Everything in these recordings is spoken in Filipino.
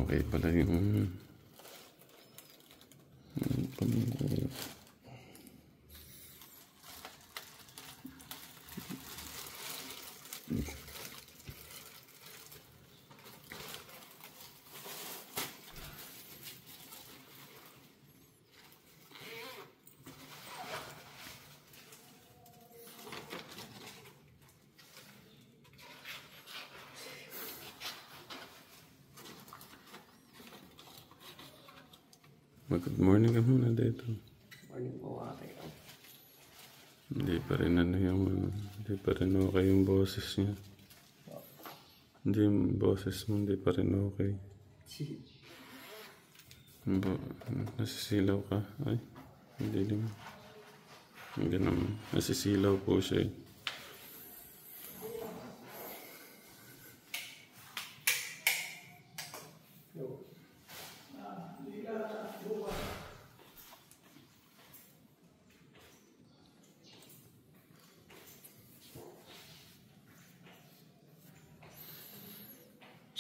okay pala yung... Good morning ka muna dito. Morning po, ate. Hindi pa rin hindi pa rin okay yung boses niya. Hindi yung boses mo, hindi pa rin okay. Nasisilaw ka? Ay, hindi naman. Hindi naman. Nasisilaw po siya eh.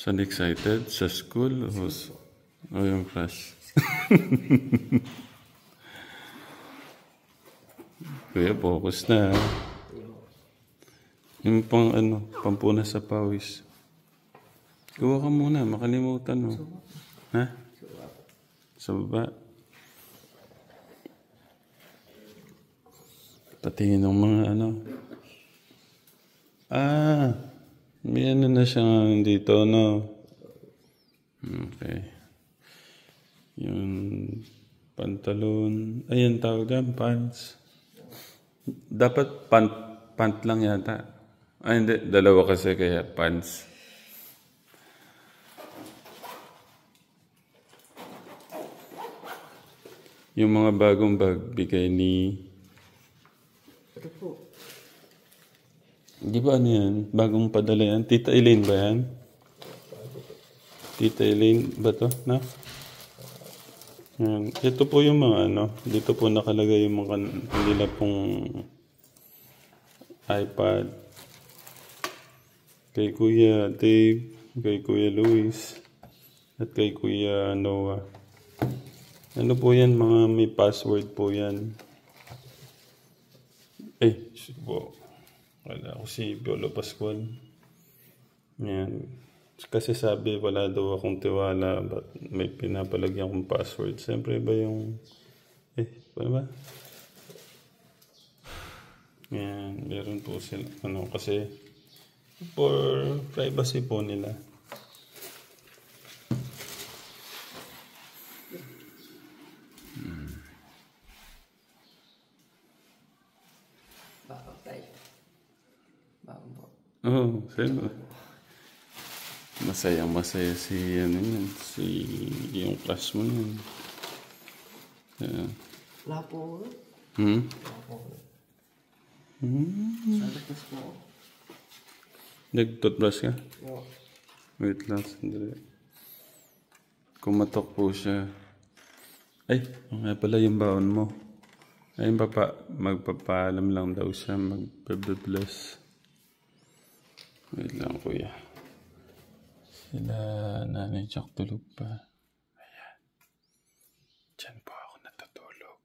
Saan excited? Sa school o yung class? Kuya, focus na. Yung pampunas sa pawis. Gawa ka muna, makalimutan mo. Ha? Sa baba. Patingin ng mga may na siya dito, no? Okay. Yung pantalon. Ayan, tawag yan, pants. Dapat pant lang yata. Ay, hindi. Dalawa kasi kaya pants. Yung mga bagong bag, bigay ni... Ito po. Di ba ano yan? Bagong padala yan? Tita Elaine ba yan? Tita Elaine ba to? Na? Yan. Ito po yung mga dito po nakalagay yung mga nila pong iPad. Kay Kuya Dave, kay Kuya Luis, at kay Kuya Noah. Ano po yan? Mga may password po yan. Po. Wala ako si Piolo Pascual. Yan. Kasi sabi, wala daw akong tiwala. But may pinapalagyan akong password. Siyempre ba yung... paano ba? Yan. Meron po sila. Kasi for privacy po nila. Oo, sino? Masaya si yung class mo yun. Wala po. Wala po. Nagtutbrush po. Nagtutbrush ka? Oo. Wait lang, sandali. Kumatok po siya. Ay, nga pala yung baon mo. Ay, magpapaalam lang daw siya, magbe-bless. Wait lang, kuya. Sila Nanay Jack tulog pa. Ayan. Diyan po ako natutulog.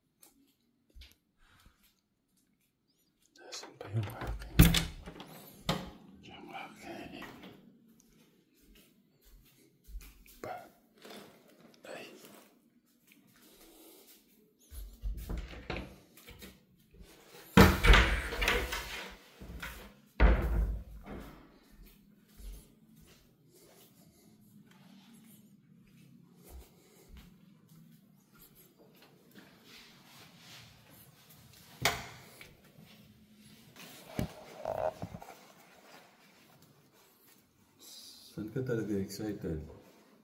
Nasaan ba yung aking? Yung aking. Ay. Saan ka talaga excited?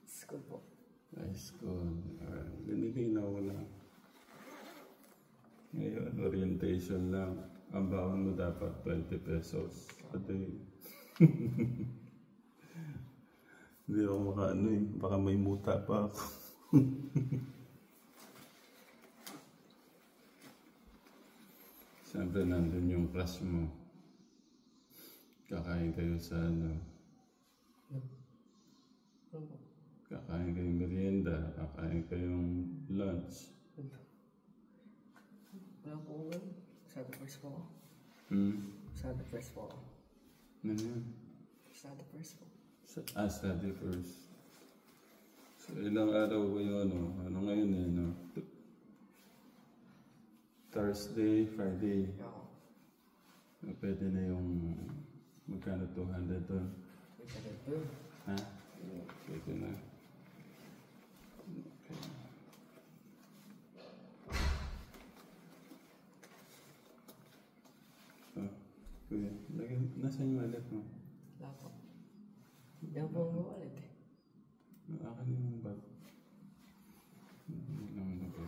School po. High school. Binilinaw ko na. Ngayon, orientation lang. Ang baon mo dapat 20 pesos a day. Hindi ako baka may muta pa ako. Siyempre nandun yung class mo. Kakain kayo sa Kakain kayong merienda, kakain kayong lunch. Wala po yun. Sada first po ako. Sada first po ako. Ano yun? Sada first po. Study first. So, ilang araw ba yung ano ngayon eh, no? Thursday, Friday. Oo. Pwede na yung magkano 200 doon. May sada po yun. Ha? Pwede na. Okay. Oh, kuya, nasaan yung wallet mo? Wala po. Hindi ako po ang wallet eh. Akin yung bag. Hindi lang na ba?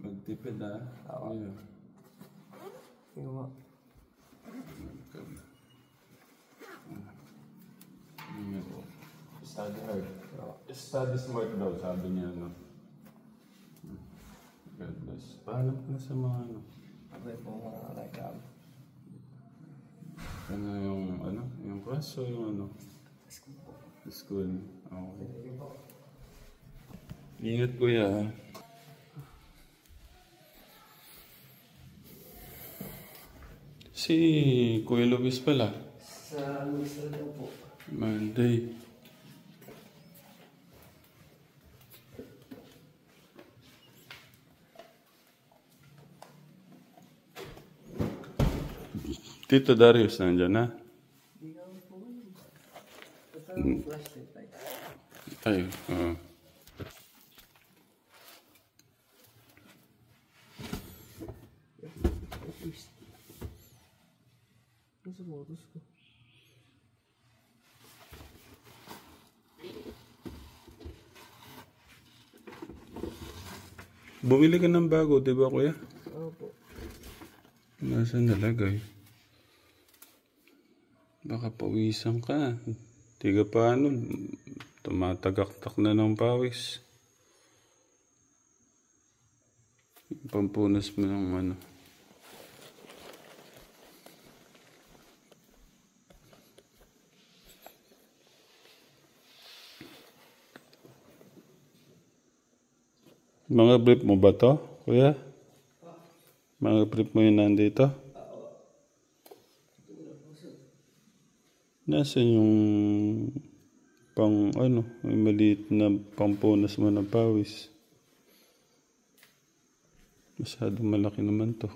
Magtipid ah. Oo. Kuya. Hindi ko po. Study hard. Study smart daw, sabi niya, no? God bless. Paalam ka na sa mga ano. Abay po mga like Ano yung class o yung ano? School po. School. Okay. Hindi po. Ingat kuya. Si Kuya Luis pala. Sa Mixer daw po. Monday. Tito Darius nandiyan na. Hindi ka po. Basta flashlight tayo. Ay, oo. Nasa photos ko. Bumili ka ng bago, di ba kuya? Oo po. Nasaan nalagay? Baka pawisan ka. Tiga pa ano, tumatagaktak na ng pawis. Pampunas mo ng ano. Mga brief mo ba to, kuya? Mga brief mo yun nandito? Nasaan yung pang ano, may maliit na pampunas mo ng pawis? Masyadong malaki naman to.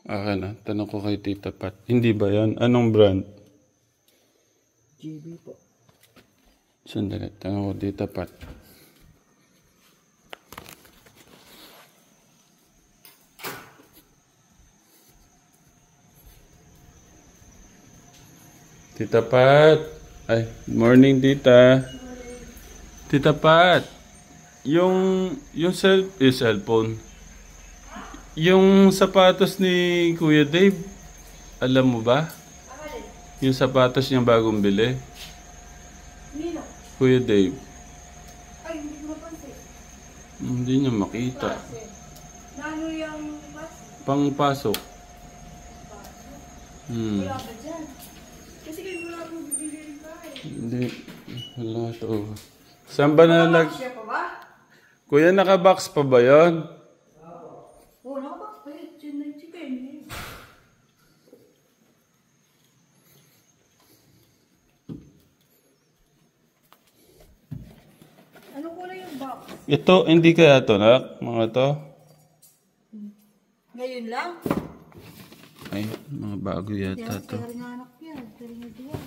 Na, tanong ko kay Tita Pat. Hindi ba yan? Anong brand? GB po. Sandali, tanong ko Tita Pat. Tita Pat. Ay, morning Tita. Tita Pat. Yung cellphone. Yung sapatos ni Kuya Dave. Alam mo ba? Yung sapatos niyang bagong bili. Nino? Kuya Dave. Ay, hindi ko mapansin. Hindi niya makita. Nano yung bus? Pangpasok. Wala ba dyan? Kasi kayo wala akong bibili ka eh. Hindi. Wala to. Saan ba nalag... Siya pa ba? Kuya, nakabox pa ba yun? Oo, nakabox pa yun. Diyan na yung chicken eh. Ano kulay yung box? Ito, hindi kaya to, nak? Mga to? Ngayon lang? Ay, mga bago yata to. Kaya rin anak yan. Kaya rin diyan.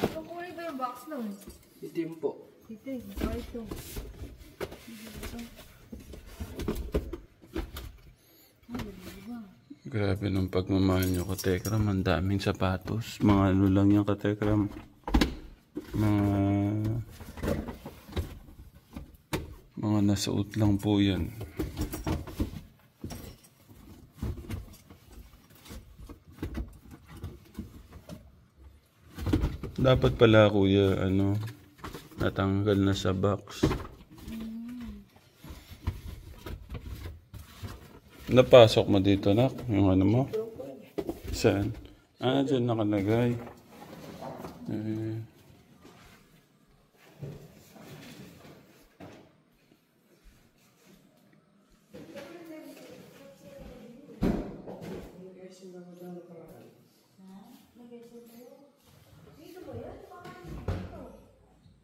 Ano kulay ba yung box nun? Itim po. Ito eh. Baka ito. Grabe nung pagmamahal nyo, Katekram. Ang daming sapatos. Mga ano lang yan, Katekram. Mga nasuot lang po yan. Dapat pala kuya, natanggal na sa box. Napasok mo dito, nak? Yung ano mo? Saan? Dyan nakalagay. Eh.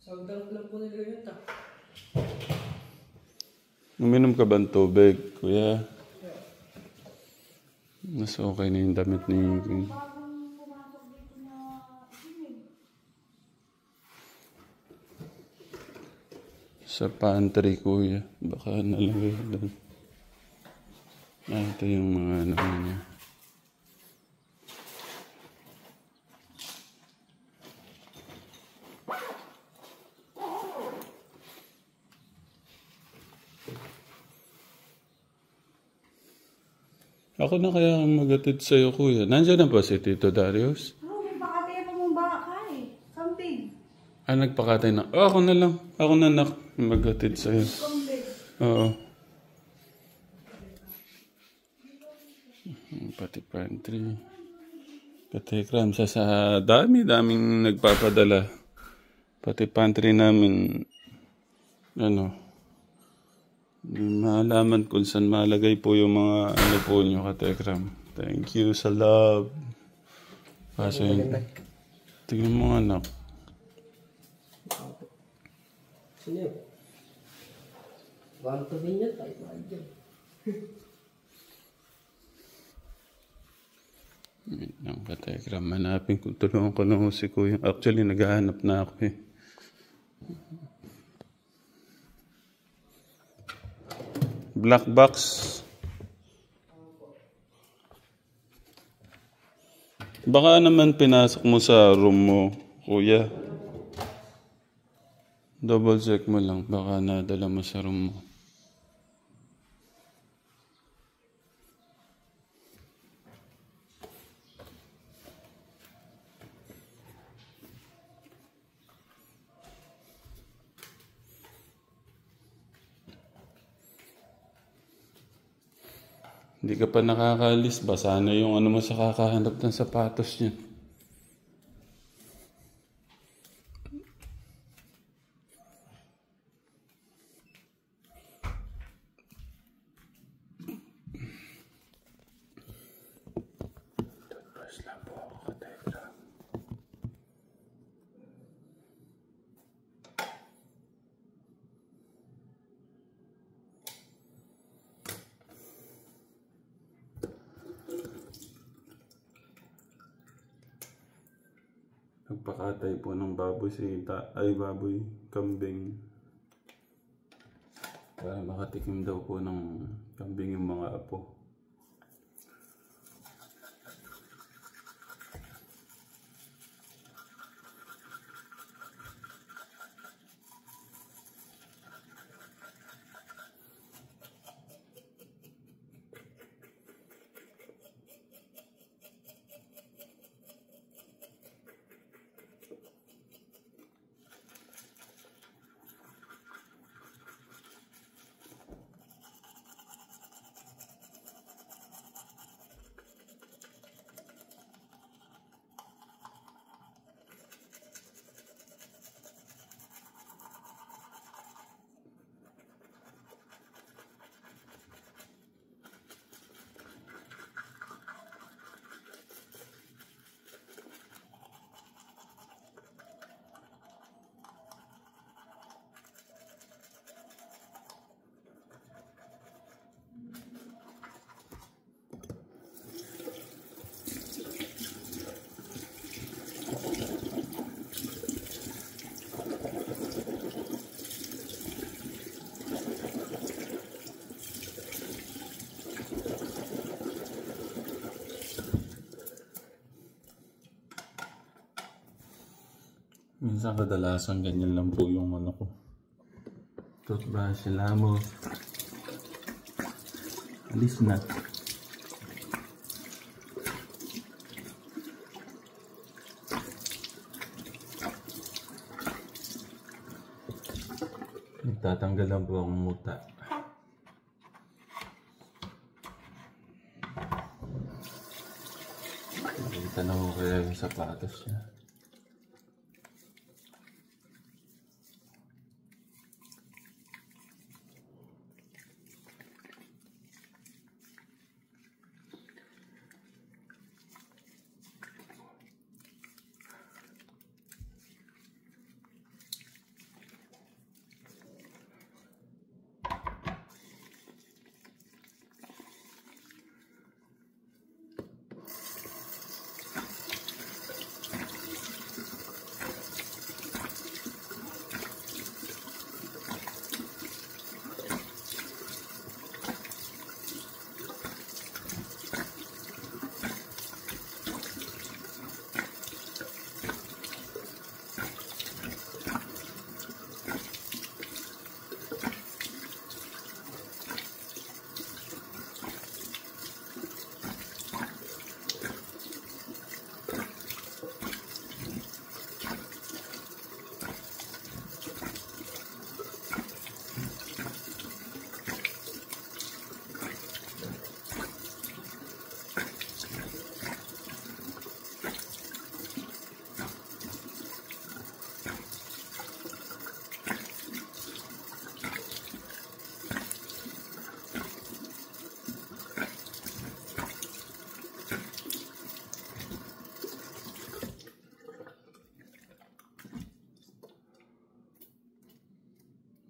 Sagdang lang po nila yun ta. Uminom ka ba ng tubig, kuya? Mas okay na yung damit ni sa pantry, kuya. Baka nalagay doon. Ito yung mga ano niya. Ako na kaya ang magatid sa'yo, kuya. Nandiyan na ba si Tito Darius? Oo, may pakataya pa mong baka eh. Something. Nagpakatay na. Ako na lang. Ako na magatid sa'yo. Something. Oo. Pati pantry. Pati kram sa daming nagpapadala. Pati pantry namin, hindi malaman kung saan malagay po yung mga ano po nyo, katekram. Thank you sa love. Kaso yun, tingnan mo anak. Sino yun? Bang tabi niya tayo mahal dyan. Wait lang, katekram. Hanapin ko, tulungan ko lang si kuya. Actually, naghahanap na ako eh. Black box. Baka naman pinasok mo sa room mo, kuya. Double check mo lang. Baka nadala mo sa room mo. Hindi ka pa nakakaalis. Basa na yung ano mo sa kakahanap ng sapatos niya. Toothbrush lang po ako, katekram. Nagpakatay po ng baboy baboy, kambing. Para makatikim daw po ng kambing yung mga apo. Minsan kadalasan ganyan lang po yung ano ko. Toothbrush, silamos. Alis na. Nagtatanggal lang po ang muta. Kita na ko kaya yung sapatos niya.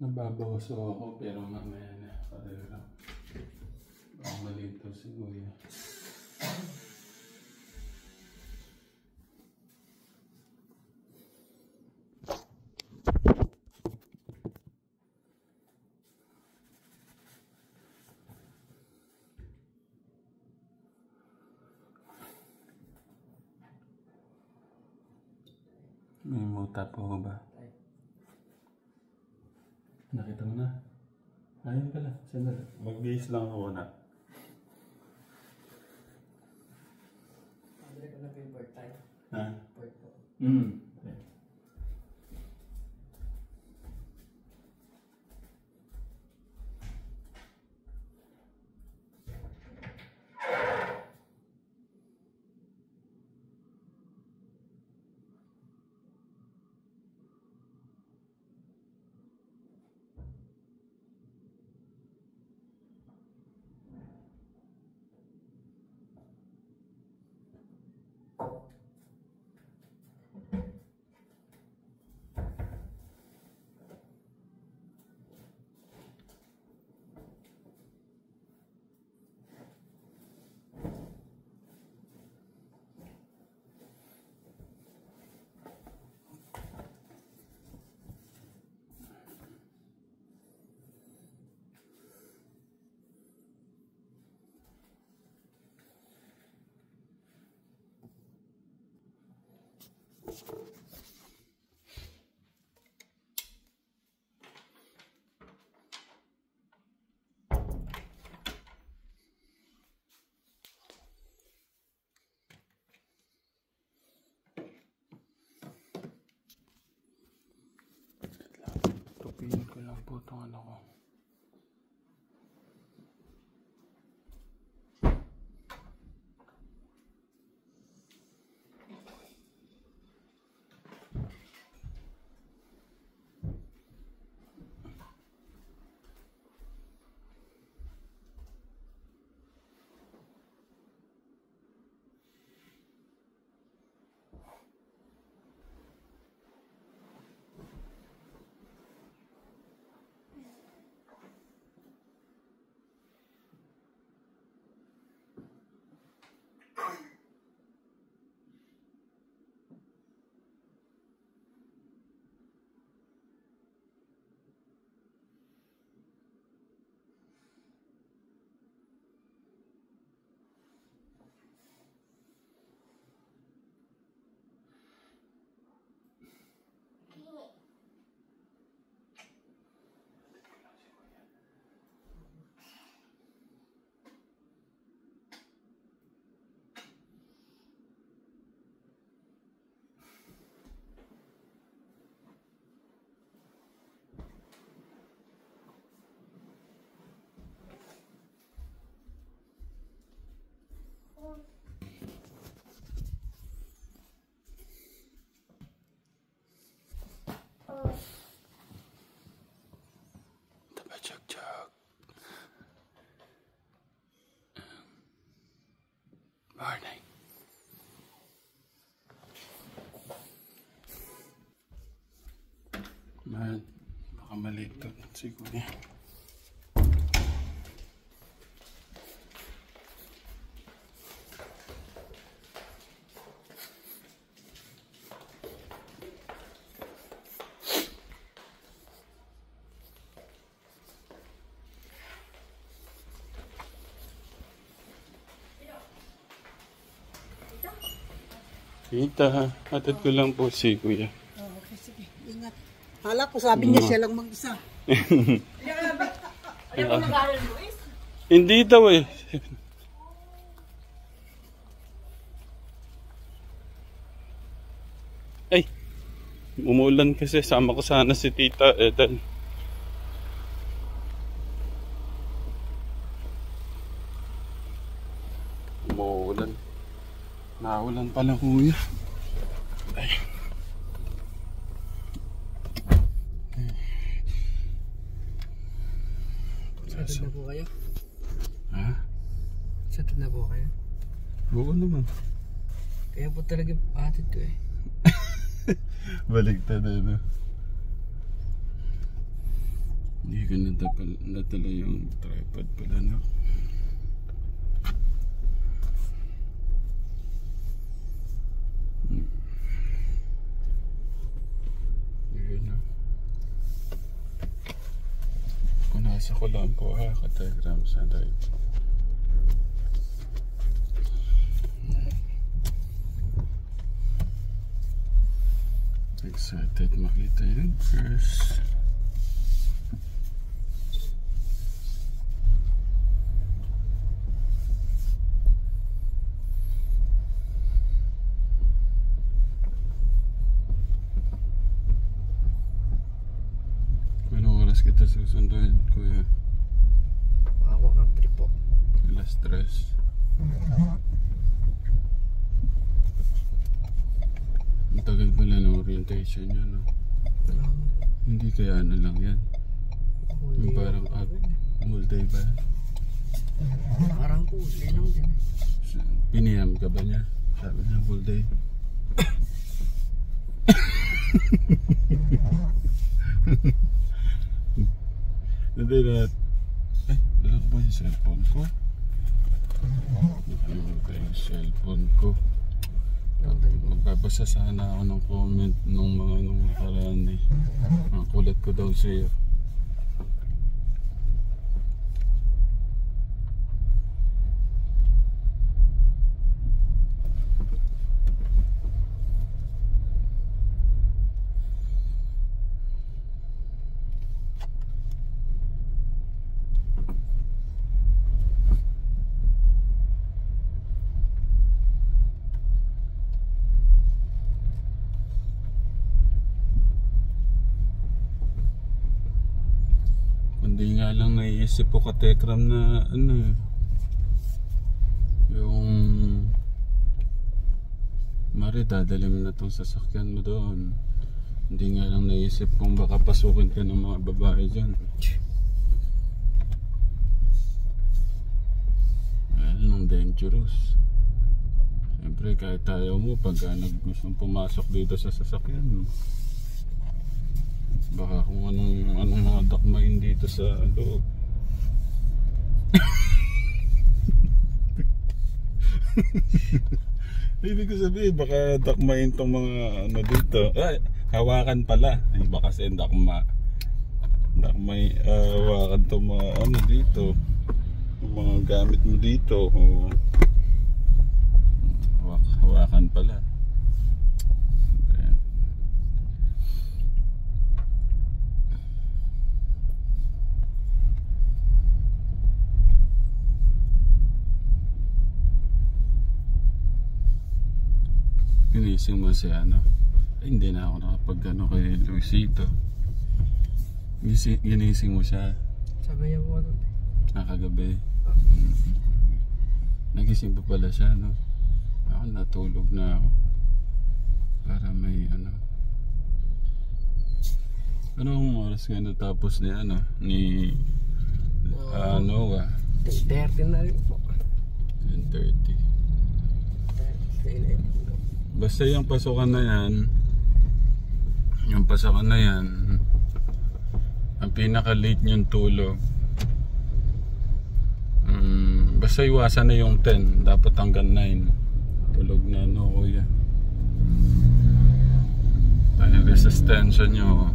Nababawaso ako pero mamaya na. Pareho lang. Baka malito si Kuya. May muta po ba? Nakita mo na? Ayun pala, sandali. Mag-base lang ako na. Andre ko na paper time. Ha? Part ko. Okay. Tupiin ko lang po itong ano ko. Man, baka malito si Kuya. Tita, hatid ko lang po si Kuya. Okay, sige. Ingat. Hala ko, sabi niya siya lang mag-isa. Hindi daw eh. Ay, umuulan kasi. Sama ko sana si Tita Ethel. Umuulan. Naulan pala Kuya. Ay. Satid na po kayo? Ha? Satid na po kayo? Oo naman. Kaya po talaga atid ko eh. Baligtad na. Hindi ko natala yung tripod pala na. Kung nasa ko lang po ha, ka-telegram sa live. Excited makita yun first. Anong oras kita susunduin, Kuya? Pakawak ng trip po. Alas 3. Ang tagal pala ng orientation niya, no? Hindi kaya ano lang yan? Yung parang whole day ba? Parang po, lang din. Piniham ka ba niya? Sabi niya whole day. Hindi na. Ay, dala ko ba yung cellphone ko? Dala ko yung cellphone ko. Magbabasa sana ako ng comment nung mga nung nakaraan eh. Ang kulat ko daw sa'yo. Hindi nga lang naiisip ko ka-Tekram na ano yung Mari, dadali mo na itong sasakyan mo doon. Hindi nga lang naisip kung baka pasukin ka ng mga babae dyan. Nang dangerous. Siyempre kahit ayaw mo pagka gustong pumasok dito sa sasakyan, baka kung anong mga dakmain dito sa loob. Ibig ko sabihin baka dakmain tong mga ano dito. Ay, hawakan pala. Ay, baka kasi dakmay hawakan tong mga ano dito. Yung mga gamit mo dito. Hawakan pala. Ginising mo si ano? Ay, hindi na ako nakapag ano kay Luisito. Ginising mo siya? Sabi niya po ano? Kagabi. Nagising pa pala siya, no? Ako natulog na ako. Para may ano. Anong oras nga natapos ni ano? Ni Noah? 30 na rin po. 10:30. Basta yung pasokan na yan, pinaka-late yung tulog. Basta iwasan na yung 10. Dapat hanggang 9. Tulog na, no, kuya. Yung resistensya nyo,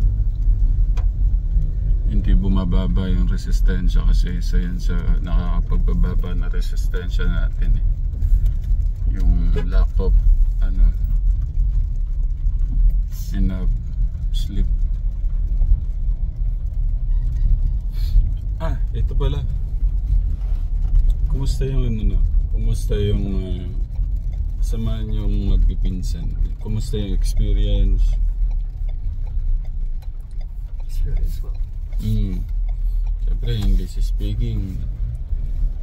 hindi bumababa yung resistensya kasi isa yan sa nakakapagbababa na resistensya natin eh. Yung lack of enough sleep. Ito pala. Kumusta yung Kumusta yung samahan yung magpipinsan? Kumusta yung experience? Experience po. Siyempre, English speaking.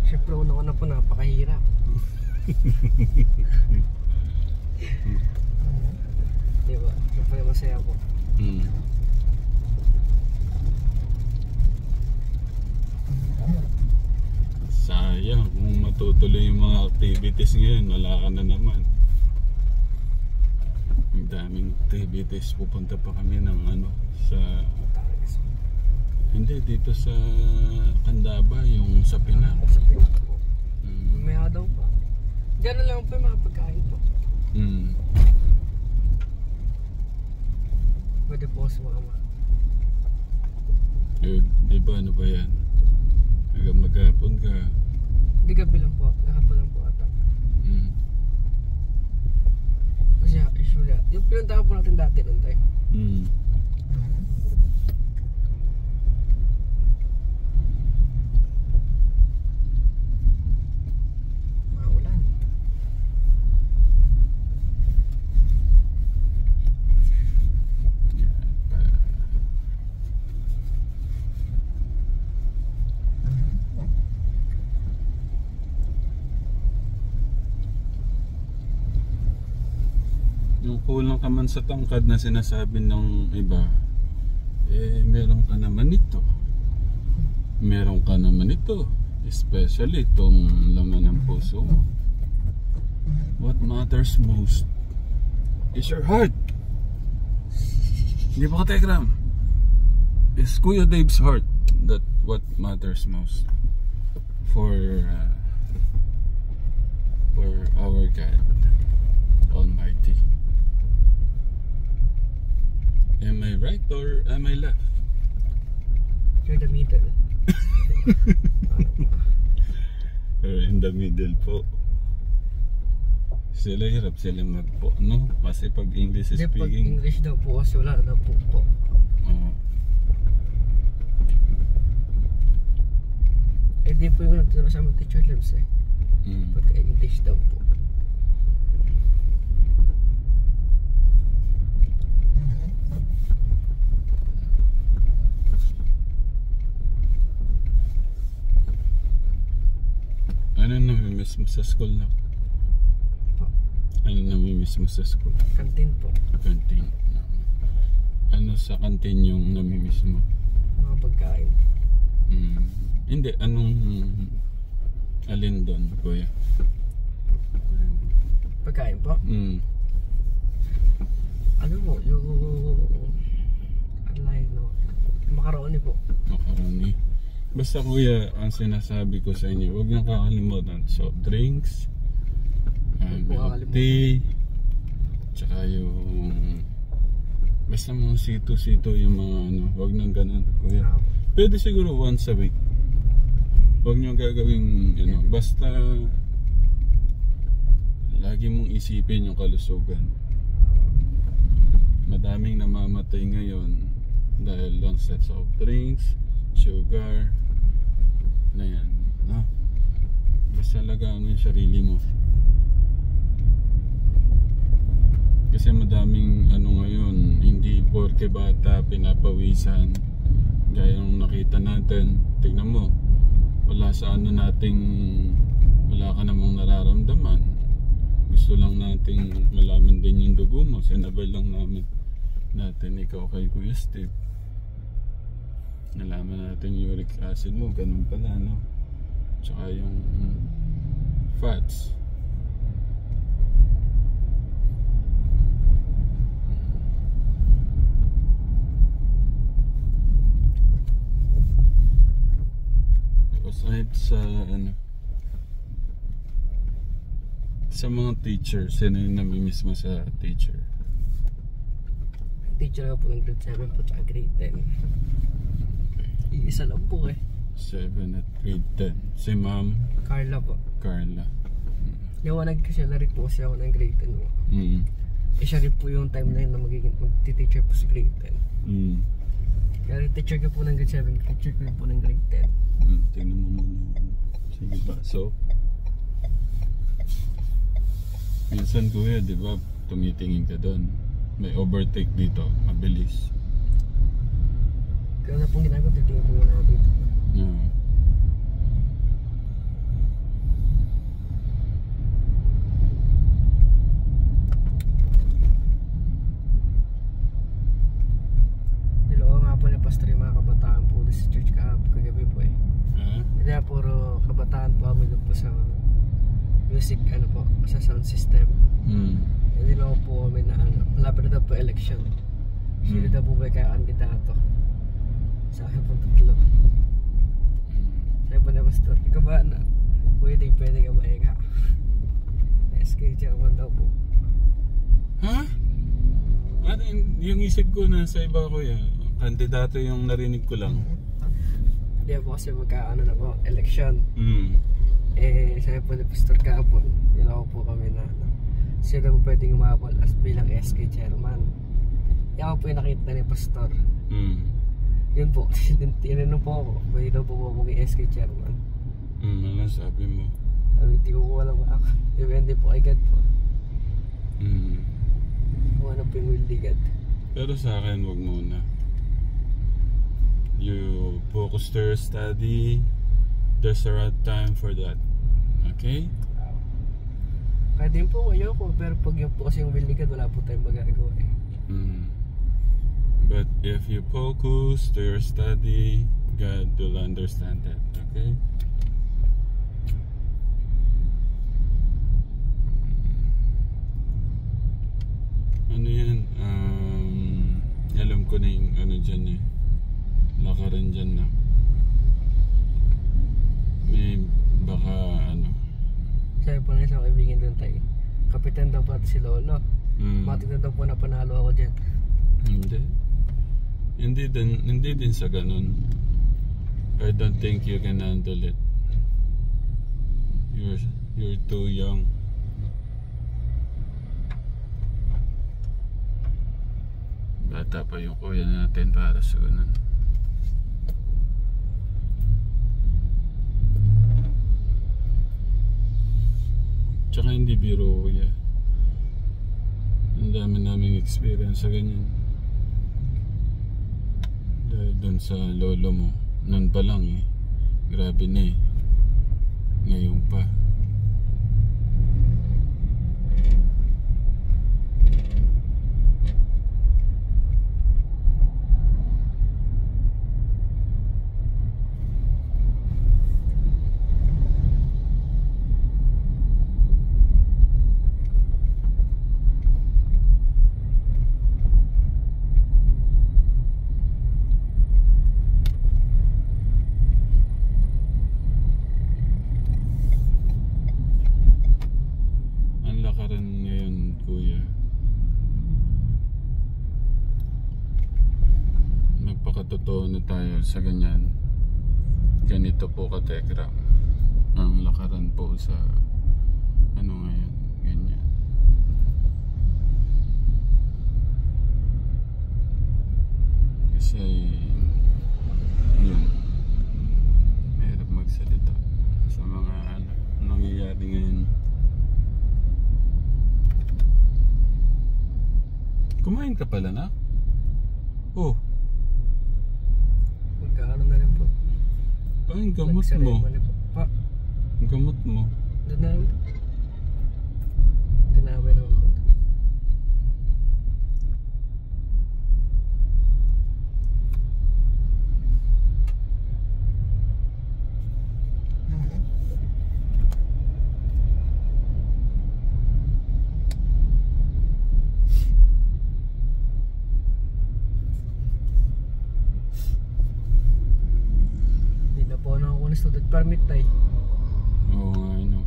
Siyempre, una-una po napakahirap. Diba? Siyempre, masaya po. Sayang, kung matutuloy yung mga activities ngayon, wala ka na naman. Ang daming activities. Pupunta pa kami ng sa... Hindi, dito sa Candaba, yung sa Pinak. Sa Pinak po. May daw pa. Gano'n lang po yung mga pagkain po. Pwede po sumama. Diba ano ba yan? Hanggang maghapon ka. Hindi gabi lang po. Nakapon lang po ata. Kasi usually, yung pinuntahan po natin dati nun tayo. Maulan. Yung kulang ka man sa tangkad na sinasabi ng iba, meron ka naman ito. Meron ka naman ito. Especially itong laman ng puso mo. What matters most is your heart. Hindi ba ka Telegram? It's Kuya Dave's heart that what matters most for our God Almighty. Am I right or am I left? You're the middle. In the middle po. Sila hirap sila magpo, no? Kasi pag English Hindi, pag speaking. English daw po kasi wala na po. Di po yung nagturo sa mga teacher labs eh. Pagka English daw po. Ano namimiss mo sa school na? Po. Ano namimiss mo sa school? Kantin po. Canteen. Ano sa canteen yung namimiss mo? Mga pagkain. Hindi, anong alin doon, kuya? Pagkain po? Ano po, yung macaroni po. Macaroni. Basta kuya, ang sinasabi ko sa inyo, huwag niyong kakalimutan soft drinks, milk tea, tsaka yung basta mga sito-sito yung mga huwag nang ganun kuya. Pwede siguro once a week. Huwag niyong gagawing basta lagi mong isipin yung kalusugan. Madaming namamatay ngayon dahil lang sa soft drinks, sugar na yan, no? Basta alagaan mo yung sarili mo kasi madaming ngayon, hindi porke bata pinapawisan gaya ng nakita natin. Tignan mo, wala sa nating wala ka namang nararamdaman, gusto lang nating malaman din yung dugo mo, sinabay lang natin ikaw kay Kuya Steve. Nalaman natin yung uric acid mo, ganun pala, no? Tsaka yung fats. Kahit sa ano, sa mga teacher, sino yung namimiss mo sa teacher? Teacher ko po ng grade 7 po tsaka grade 10. Isa lang po 7 at grade 10. Si Ma'am Carla po. Carla. Liwanag kasi na rin po kasi ako ng grade 10 po. Siya rin po yung time na yun na magti-teacher po sa grade 10. Kaya teacher ko po ng grade 7, teacher ko po ng grade 10. Tingnan mo muna. Sige ba? So, minsan kuya, di ba, tumitingin ka doon. May overtake dito, mabilis. Kaya na pong ginagawa, titingin po muna ako dito. Hello, nga po ni Pastor yung mga kabataan po sa church kagabi po Hindi na puro kabataan po kami doon po sa music, ano po, sa sound system. Hindi lang po kami na malapit na daw po election. Sino daw po ba kaya kandidato? Sa akin po tatlo. Sabi po na Pastor, ikaw ba na? Pwede ka ba eka? SK chairman daw po. Ha? Ano yung isip ko nasa iba kuya? Kandidato yung narinig ko lang. Hindi po kasi magkaano na po, election. Sabi po ni Pastor kahapon, nilaw po kami na sila po pwedeng umabol as bilang SK chairman. Yan po yung nakita ni Pastor. Yun po, tinanong po ako, pwede daw po po maging SK chairman. Ano sabi mo? Sabi, di ko alam ako. Depende po kay God po. Kung ano po yung will ni God. Pero sa akin, wag muna. You focus to your study. There's a right time for that. Okay? Kaya din po ayoko, pero pag yung po kasi yung will ni God, wala po tayong magagawa But if you focus to your study, God will understand that. Okay? Ano yan? Alam ko na yung ano dyan lakaran dyan na. May baka ano. Sabi po na isang kaibigan doon tayo. Kapitan daw po si Lolo. Matignan daw po na panalo ako dyan. Hindi din sa ganun. I don't think you can handle it. You're too young. Bata pa yung kuya natin para sa ganun. Tsaka hindi biro kuya. Ang dami naming experience sa ganyan. Dahil dun sa lolo mo. Nun pa lang grabe na ngayon pa. Totoo na tayo sa ganyan. Ganito po ka-Tekram ang lakaran po sa ano ngayon, ganyan. Kasi yun, mahirap magsalita sa mga ano nangyayari ngayon. Kumain ka pala na? Oh, magkaano na rin po. ang gamot mo. Pa, Ang gamot mo. doon na rin po. Tinaway naman po. Hindi na po ako ng student permit tayo. Oo nga, ano.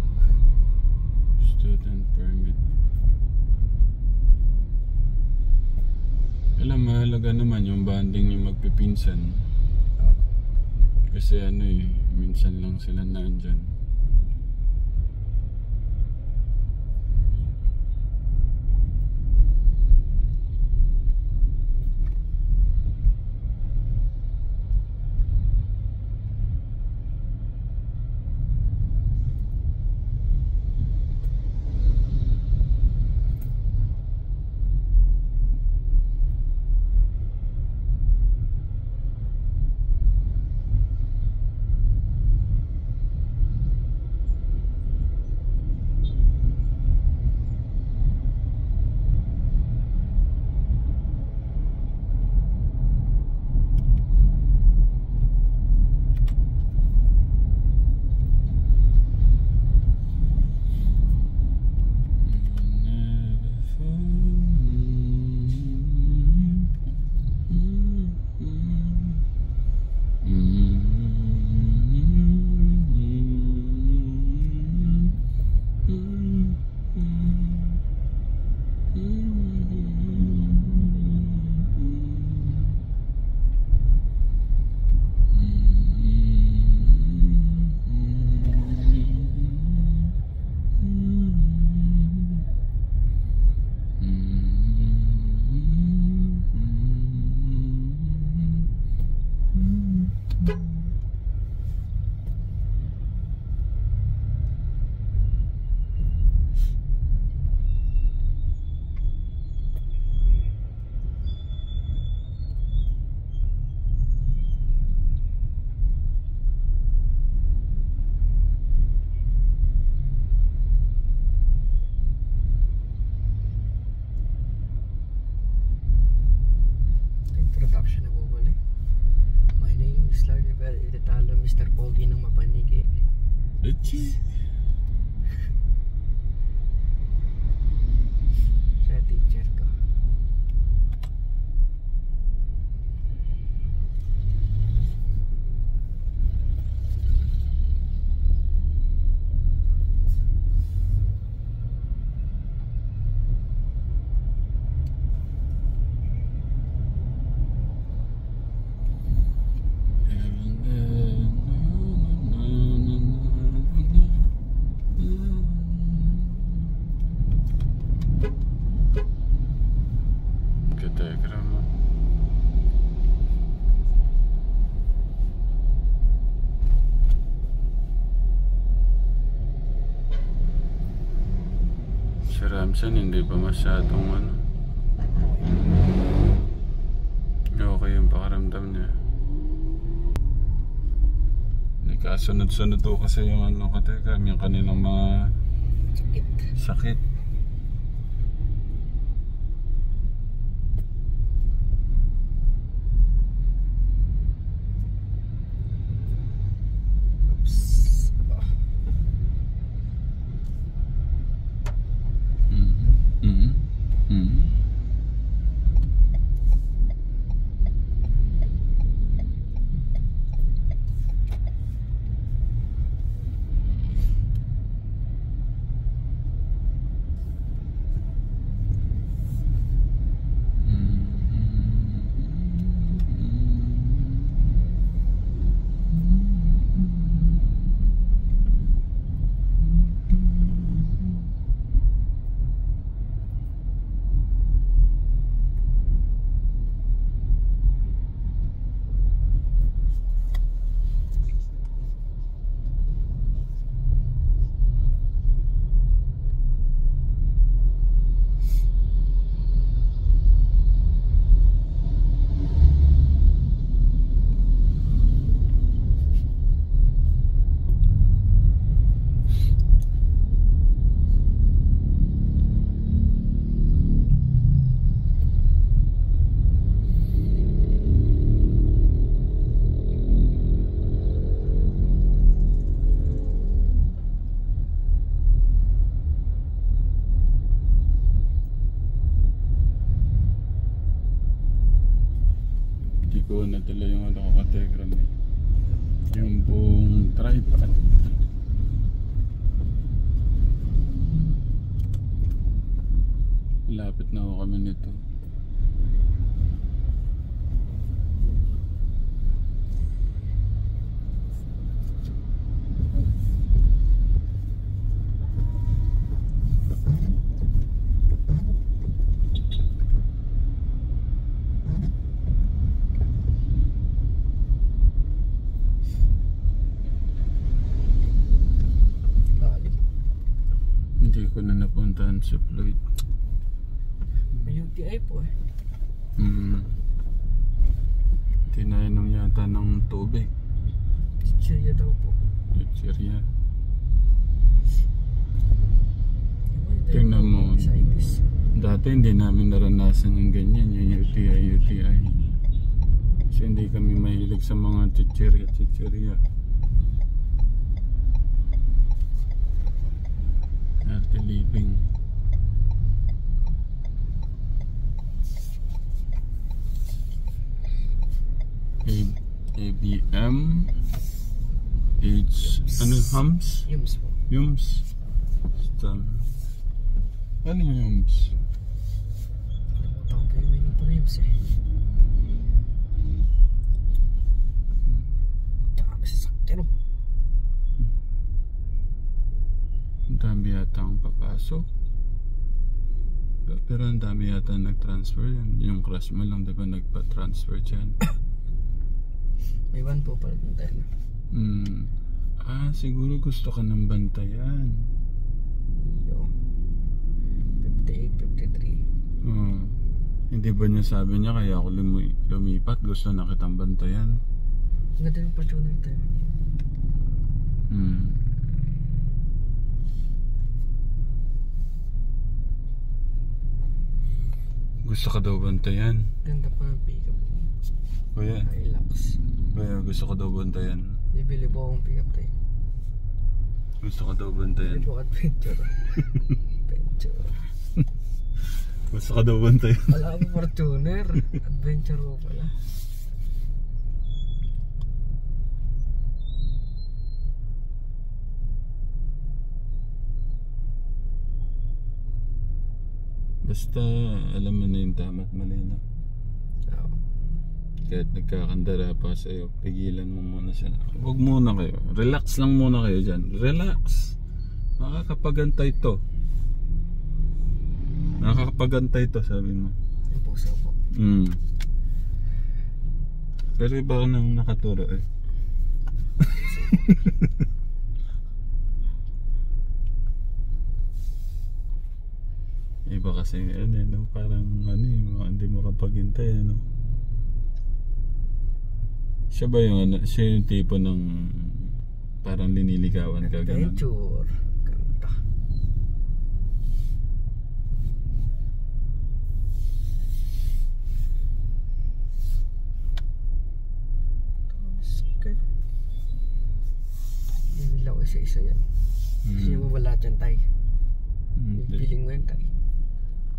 Student permit. Alam, mahalaga naman yung bonding yung magpipinsan. Kasi ano eh, minsan lang sila nandyan. Introduction na bubali. My name is Larry Bell Iritalo, Mr. Pogi ng Mapanigi. Echi. Siya teacher ko. Telegram. Si Ramsan hindi pa masyadong ano. Okay yung pakaramdam niya. Nagkasunod-sunod to kasi yung ano katekram, yung kanilang mga sakit. Hindi ko nadala yung ano ko katekram eh. Yung buong tripod. Lapit na ako kami nito. Hindi ko na napuntahan si Floyd. May UTI po eh. Tinainom yata ng tubig. Chichirya daw po. Chichirya. Tingnan mo. Dati hindi namin naranasan yung ganyan, yung UTI. Kasi hindi kami mahilig sa mga chichirya. Healthy living. ABM H ano hums? Yums po. Yums. Ano yung yums? Nakalimutan ko yung meaning po na yums eh. Dami sa sakyan oh. Ang dami yata ang papasok. Pero ang dami yata nag-transfer yan. Yung crush mo lang diba nagpa-transfer dyan? May one po pala kung tayo na. Siguro gusto ka ng bantayan. Yo. 58, 53. Hindi ba niya sabi niya kaya ako lumipat? Gusto na kitang bantayan? Ang ganda ng Fortuner tayo. Gusto ka daw bantayan? Ganda pa ng pick-up. Kuya, Hilux. gusto ka daw bantayan? Bibili po akong pick-up tayo. Gusto ka daw bantayan? Bibili po adventure. Adventure. Gusto ka daw bantayan? Wala ako Fortuner. Adventure po pala. Basta alam mo na yung tama at mali na. Oo. Kahit nagkakandara pa sa'yo, pigilan mo muna siya. Huwag muna kayo. Relax lang muna kayo dyan. Relax. Nakakapagantay to. Nakakapagantay to, sabi mo. Yung puso po. Pero iba ka nang nakaturo eh. Iba kasi no? Parang hindi mo kapaghintay Siya ba yung siya yung tipo ng parang liniligawan ka ganun? Adventure. Ganda. Bibili ako isa-isa yan. Kasi mo ba lahat yan tayo? Bibiling mo yan tayo.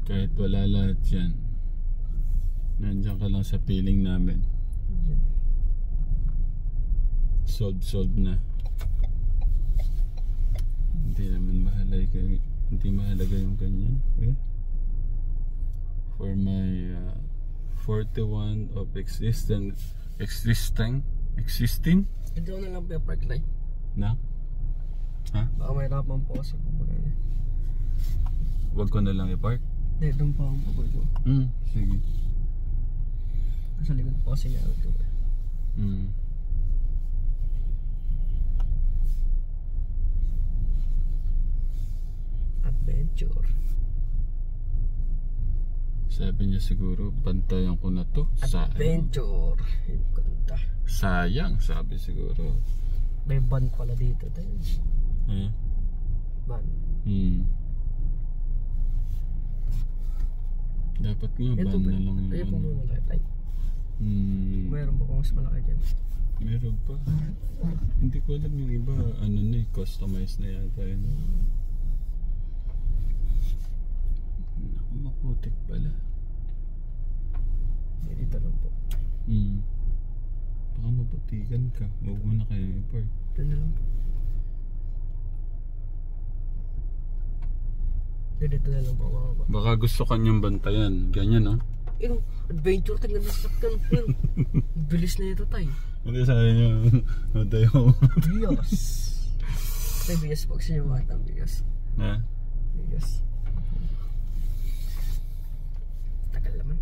Kahit wala lahat yan, nandiyan ka lang sa piling namin. Yan. Solve na. Hindi naman mahalaga yung ganyan. Okay? For my 41 of existing Hindi ko na lang pa-park line. na? Ha? Baka may rapan po kasi po pag ano. Huwag ko na lang i-park? Hindi, doon pa akong papark ko. Sige. Nasa likod po kasi gamit ko. Adventure. Sabi niya siguro, bantayan ko na to. Adventure. Yung ganda. Sayang, sabi siguro. May van pala dito tayo. Van. Dapat nga Ito ban ba? na lang yung Kaya po mo malaki tayo. Mayroon ba kung mas malaki dyan? Meron pa. Hindi ko alam yung iba. Customized na yata yun. Naku, maputik pala. Dito lang po. Baka mapatikan ka. Huwag mo na kayo i-park. Doon na lang po. Dito na lang po mga. Baka gusto kanyang bantayan. Ganyan, no? Yung adventure tayo na nasaktan po. Bilis na ito tayo. Hindi sabi niyo, matayo. Bios. May bios pag siya mga atang bios. Ha? Bios. Tagal naman.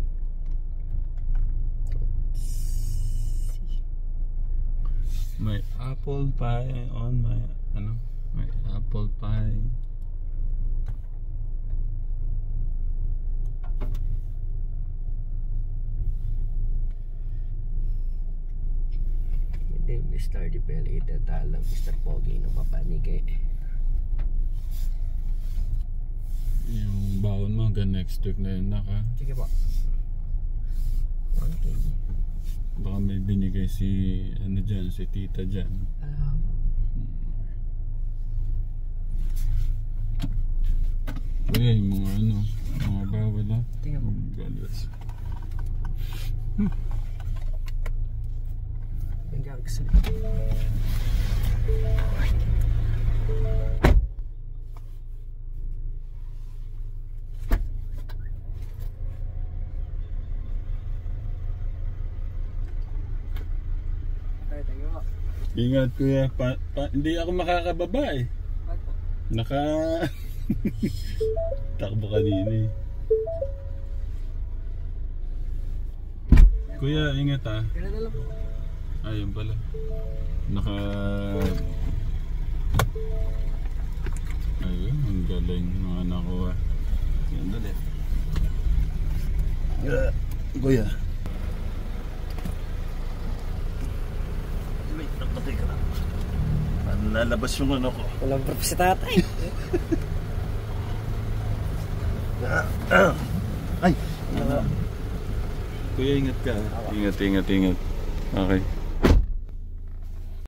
May apple pie on my, may apple pie. Hindi, Mr. Dipeli, itatalang Mr. Pogi ng mapanigay. Yung baon mo hanggang next week na yun, naka. Sige po. 1 kg. Baka may binigay si, si tita dyan. Kuya, yung mga bawal ha. Tingnan mo. Galas. Ang gags. Ay, tingnan mo. Ingat kuya, hindi ako makakababa eh. Bakit po? Naka... Takbo kanina eh. Kuya, ingat ha. Kailan na lang po? Ayun pala. Naka... Ayun, ang galing mga nakuha. Yan dali. Kuya. Wait, nagpatay ka lang. Paano lalabas yung ano ko? Walang proof si tatay. Ay! Kuya, ingat ka. Ingat. Okay.